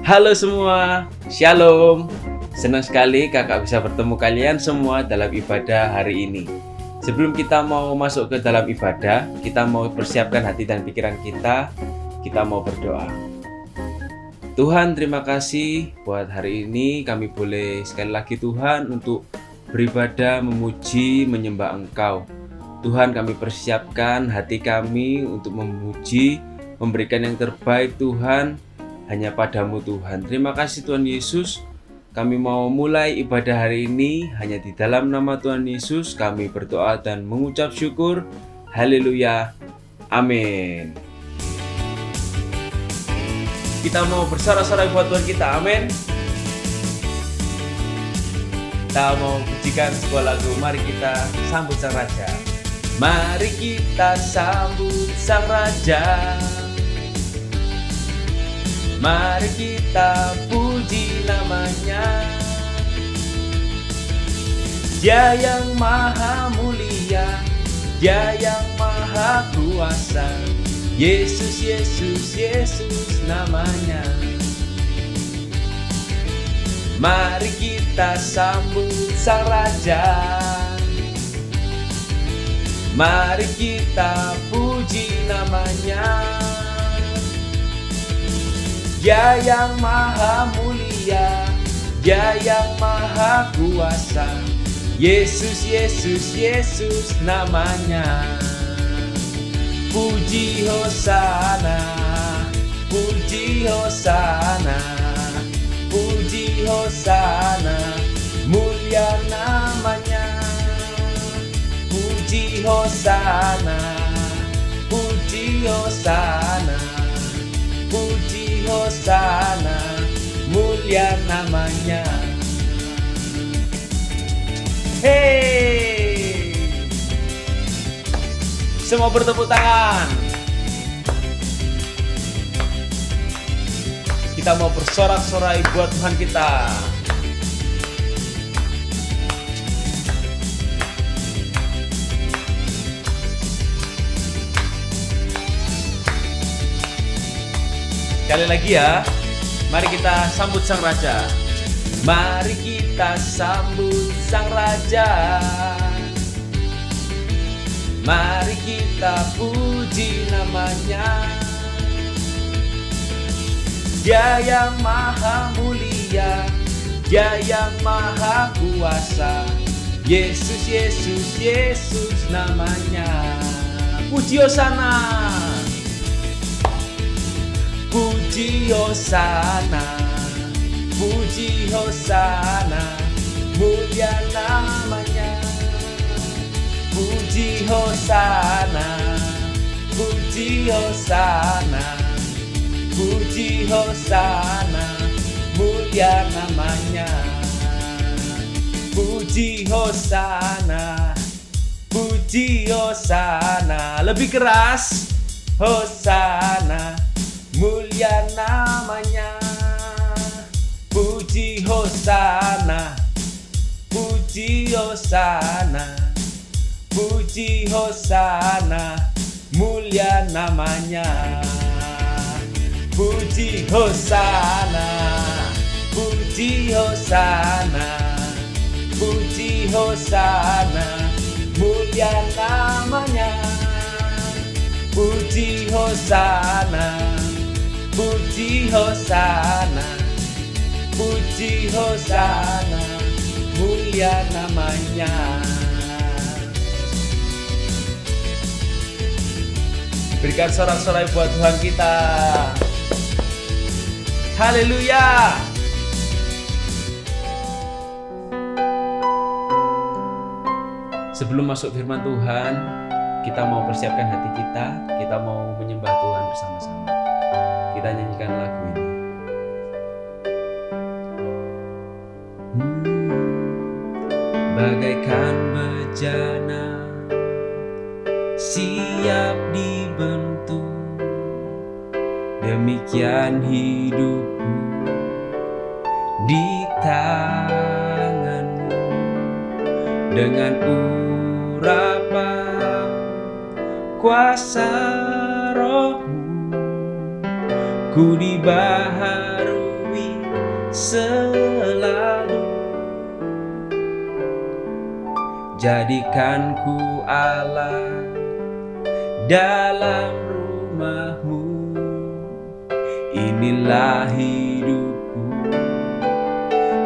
Halo semua, Shalom. Senang sekali kakak bisa bertemu kalian semua dalam ibadah hari ini. Sebelum kita mau masuk ke dalam ibadah, kita mau persiapkan hati dan pikiran kita mau berdoa. Tuhan, terima kasih buat hari ini kami boleh sekali lagi Tuhan untuk beribadah, memuji, menyembah Engkau. Tuhan, kami persiapkan hati kami untuk memuji, memberikan yang terbaik Tuhan, hanya padamu Tuhan. Terima kasih Tuhan Yesus. Kami mau mulai ibadah hari ini hanya di dalam nama Tuhan Yesus. Kami berdoa dan mengucap syukur. Haleluya. Amin. Kita mau bersorak-sorai buat Tuhan kita. Amin. Kita mau pujikan sebuah lagu. Mari kita sambut Sang Raja. Mari kita sambut Sang Raja. Mari kita puji namanya. Dia yang maha mulia, Dia yang maha kuasa. Yesus, Yesus, Yesus namanya. Mari kita sambut Sang Raja. Mari kita puji namanya. Dia yang maha mulia, Dia yang maha kuasa. Yesus, Yesus, Yesus namanya. Puji Hosana, puji Hosana, puji Hosana, mulia namanya. Puji Hosana, puji Hosana, puji Hosana, mulia namanya. Hey, semua bertepuk tangan. Kita mau bersorak-sorai buat Tuhan kita. Sekali lagi ya, mari kita sambut Sang Raja. Mari kita sambut Sang Raja. Mari kita puji namanya. Dia yang maha mulia, Dia yang maha kuasa. Yesus, Yesus, Yesus namanya. Puji Hosana, puji Hosana, puji Hosana, mulia namanya. Puji Hosana, puji Hosana, puji Hosana, mulia namanya. Puji Hosana, puji Hosana, lebih keras. Hosana, mulia namanya. Puji Hosana, puji Hosana, puji Hosana, mulia namanya. Puji Hosana, puji Hosana, puji Hosana, mulia namanya. Puji Hosana, puji Hosana, puji Hosana, mulia namanya. Berikan sorak-sorai buat Tuhan kita. Haleluya. Sebelum masuk firman Tuhan, kita mau persiapkan hati kita mau menyembah Tuhan bersama-sama. Kita nyanyikan lagu ini. Bagaikan bejana siap dibentuk, demikian hidupku di tanganmu. Dengan urapan kuasa Rohmu, ku dibaharui selalu. Jadikan ku Allah dalam rumah-Mu. Inilah hidupku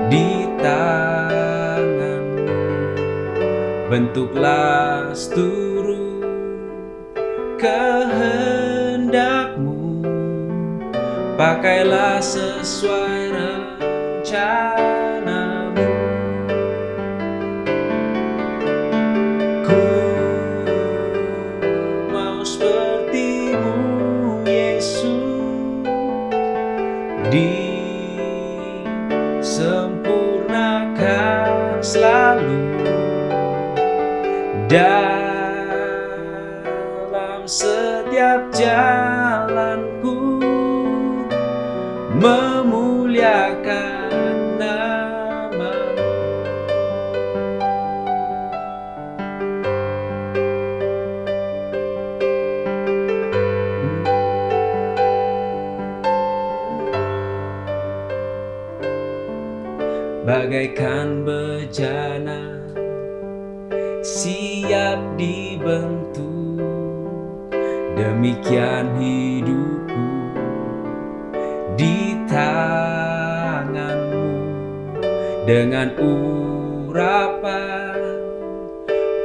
di tangan-Mu. Bentuklah seluruh kehendak-Mu. Pakailah sesuai rencana-Mu. Ku mau seperti-Mu, Yesus, disempurnakan selalu dalam setiap jalanku, memuliakan nama-Mu. Bagaikan bejana siap dibentuk, demikian hidupku di tangan-Mu. Dengan urapan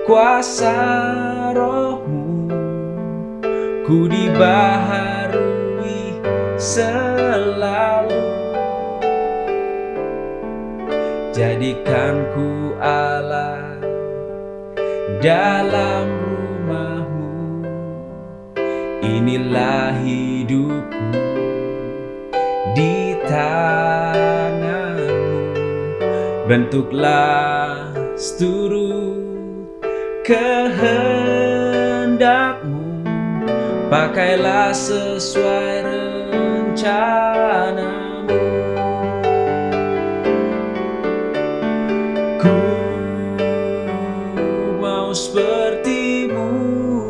kuasa Roh-Mu, ku dibaharui selalu. Jadikan ku Allah dalam rumah-Mu. Inilah hidupku di tangan-Mu. Bentuklah seluruh kehendak-Mu. Pakailah sesuai rencana-Mu. Ku mau seperti-Mu,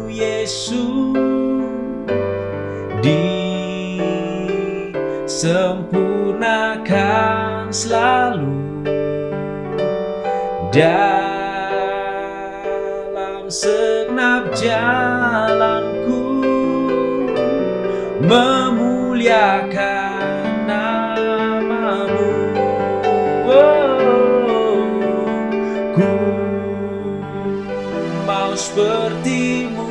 Yesus, disempurnakan selalu dalam segenap jalanku, memuliakan nama-Mu. Ku mau seperti-Mu,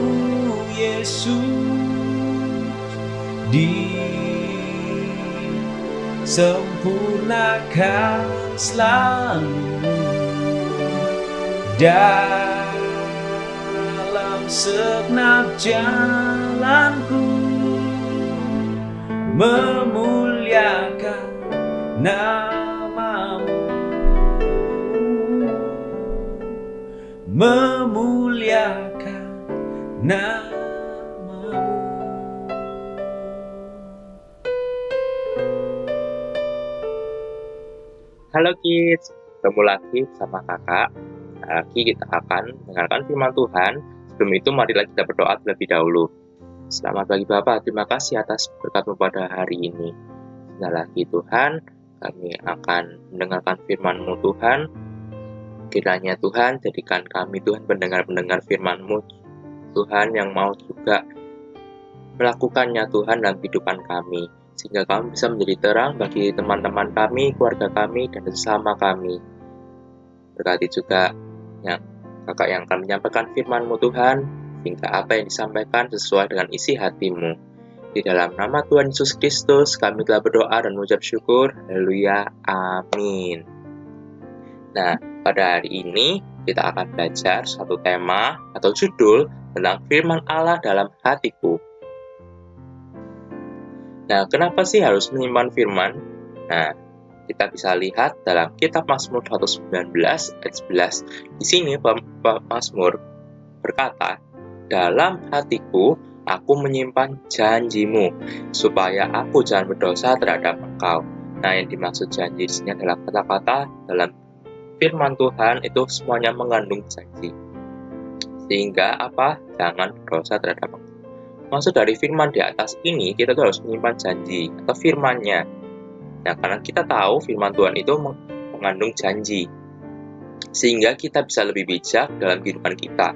Yesus, disempurnakan selalu dalam segenap jalanku, memuliakan nama-Mu. Memuliakan nama-Mu. Halo kids, ketemu lagi bersama kakak. Lagi kita akan mendengarkan firman Tuhan. Sebelum itu marilah kita berdoa terlebih dahulu. Selamat pagi Bapak, terima kasih atas berkat-Mu pada hari ini. Sebentar lagi Tuhan, kami akan mendengarkan firman-Mu Tuhan. Kiranya Tuhan jadikan kami Tuhan pendengar-pendengar firman-Mu Tuhan yang mau juga melakukannya Tuhan dalam kehidupan kami, sehingga kami bisa menjadi terang bagi teman-teman kami, keluarga kami, dan sesama kami. Berkati juga yang kakak yang akan menyampaikan firman-Mu Tuhan, sehingga apa yang disampaikan sesuai dengan isi hati-Mu. Di dalam nama Tuhan Yesus Kristus kami telah berdoa dan mengucap syukur. Haleluya, amin. Nah, pada hari ini kita akan belajar satu tema atau judul tentang firman Allah dalam hatiku. Nah, kenapa sih harus menyimpan firman? Nah, kita bisa lihat dalam kitab Mazmur 119 ayat 11. Di sini Mazmur berkata, "Dalam hatiku aku menyimpan janji-Mu, supaya aku jangan berdosa terhadap Engkau." Nah, yang dimaksud janji di sini adalah kata-kata dalam firman Tuhan itu semuanya mengandung janji. Sehingga apa? Jangan berdosa terhadap Engkau. Maksud dari firman di atas ini, kita tuh harus menyimpan janji atau firman-Nya. Nah, karena kita tahu firman Tuhan itu mengandung janji, sehingga kita bisa lebih bijak dalam kehidupan kita.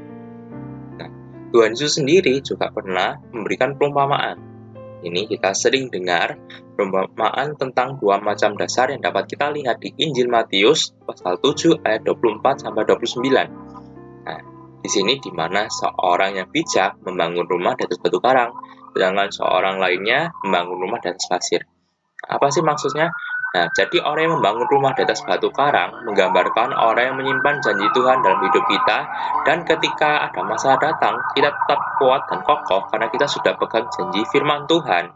Nah, Tuhan Yesus sendiri juga pernah memberikan perumpamaan. Ini kita sering dengar perumpamaan tentang dua macam dasar yang dapat kita lihat di Injil Matius pasal 7 ayat 24 sampai 29. Nah, di sini di mana seorang yang bijak membangun rumah di atas batu karang, sedangkan seorang lainnya membangun rumah di atas pasir. Apa sih maksudnya? Nah, jadi orang yang membangun rumah di atas batu karang menggambarkan orang yang menyimpan janji Tuhan dalam hidup kita, dan ketika ada masalah datang, kita tetap kuat dan kokoh karena kita sudah pegang janji firman Tuhan.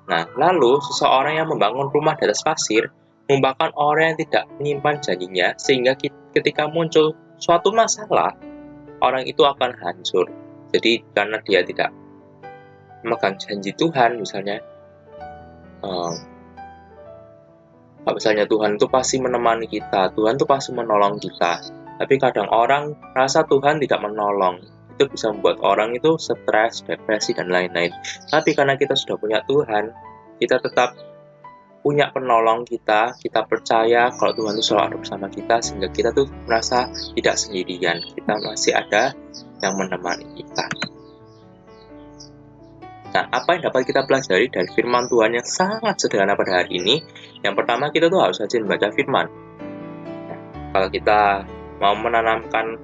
Nah, lalu seseorang yang membangun rumah di atas pasir merupakan orang yang tidak menyimpan janjinya, sehingga ketika muncul suatu masalah, orang itu akan hancur. Jadi karena dia tidak memegang janji Tuhan, misalnya Tuhan itu pasti menemani kita, Tuhan itu pasti menolong kita. Tapi kadang orang merasa Tuhan tidak menolong. Itu bisa membuat orang itu stres, depresi, dan lain-lain. Tapi karena kita sudah punya Tuhan, kita tetap punya penolong kita percaya kalau Tuhan itu selalu ada bersama kita, sehingga kita tuh merasa tidak sendirian. Kita masih ada yang menemani kita. Nah, apa yang dapat kita pelajari dari firman Tuhan yang sangat sederhana pada hari ini? Yang pertama, kita tuh harus rajin membaca firman. Nah, kalau kita mau menanamkan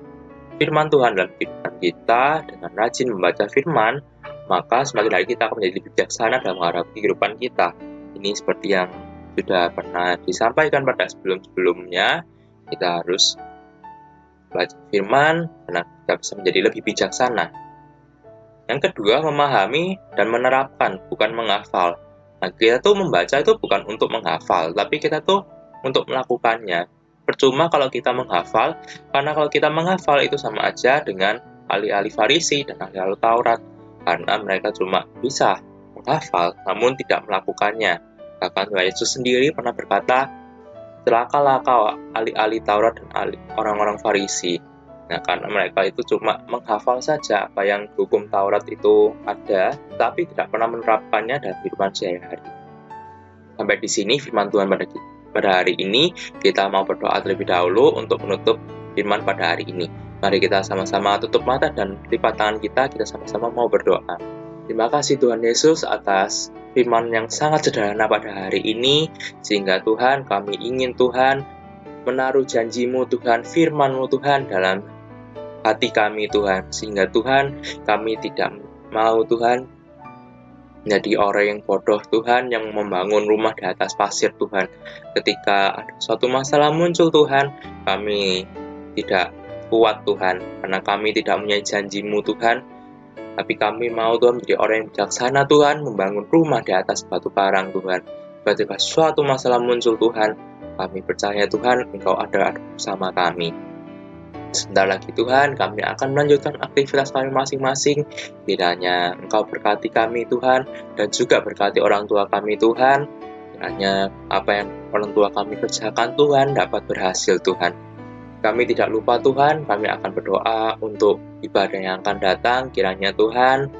firman Tuhan dalam kehidupan kita dengan rajin membaca firman, maka semakin hari kita akan menjadi lebih bijaksana dalam menghadapi kehidupan kita. Ini seperti yang sudah pernah disampaikan pada sebelum-sebelumnya, kita harus baca firman karena kita bisa menjadi lebih bijaksana. Yang kedua, memahami dan menerapkan, bukan menghafal. Nah, kita tuh membaca itu bukan untuk menghafal, tapi kita tuh untuk melakukannya. Percuma kalau kita menghafal, karena kalau kita menghafal itu sama aja dengan ahli-ahli Farisi dan ahli-ahli Taurat, karena mereka cuma bisa menghafal, namun tidak melakukannya. Bahkan Tuhan Yesus sendiri pernah berkata, celakalah kau ahli-ahli Taurat dan orang-orang Farisi. Nah, karena mereka itu cuma menghafal saja apa yang hukum Taurat itu ada, tapi tidak pernah menerapkannya dalam kehidupan sehari-hari. Sampai di sini firman Tuhan pada hari ini. Kita mau berdoa terlebih dahulu untuk menutup firman pada hari ini. Mari kita sama-sama tutup mata dan lipat tangan kita sama-sama mau berdoa. Terima kasih Tuhan Yesus atas firman yang sangat sederhana pada hari ini, sehingga Tuhan, kami ingin Tuhan menaruh janji-Mu Tuhan, firman-Mu Tuhan dalam hati kami Tuhan, sehingga Tuhan, kami tidak mau Tuhan menjadi orang yang bodoh Tuhan, yang membangun rumah di atas pasir Tuhan. Ketika ada suatu masalah muncul Tuhan, kami tidak kuat Tuhan, karena kami tidak mempunyai janji-Mu Tuhan, tapi kami mau Tuhan menjadi orang yang bijaksana Tuhan, membangun rumah di atas batu karang Tuhan. Ketika suatu masalah muncul Tuhan, kami percaya Tuhan, Engkau ada bersama kami. Sebentar lagi Tuhan, kami akan melanjutkan aktivitas kami masing-masing. Kiranya Engkau berkati kami Tuhan, dan juga berkati orang tua kami Tuhan. Kiranya apa yang orang tua kami kerjakan Tuhan dapat berhasil Tuhan. Kami tidak lupa Tuhan, kami akan berdoa untuk ibadah yang akan datang. Kiranya Tuhan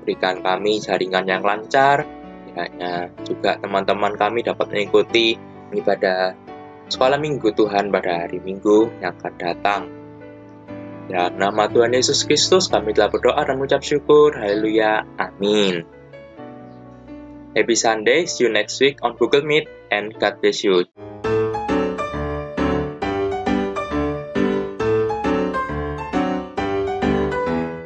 berikan kami jaringan yang lancar. Kiranya juga teman-teman kami dapat mengikuti ibadah sekolah minggu Tuhan pada hari Minggu yang akan datang. Dalam nama Tuhan Yesus Kristus kami telah berdoa dan mengucap syukur. Haleluya. Amin. Happy Sunday. See you next week on Google Meet and God bless you.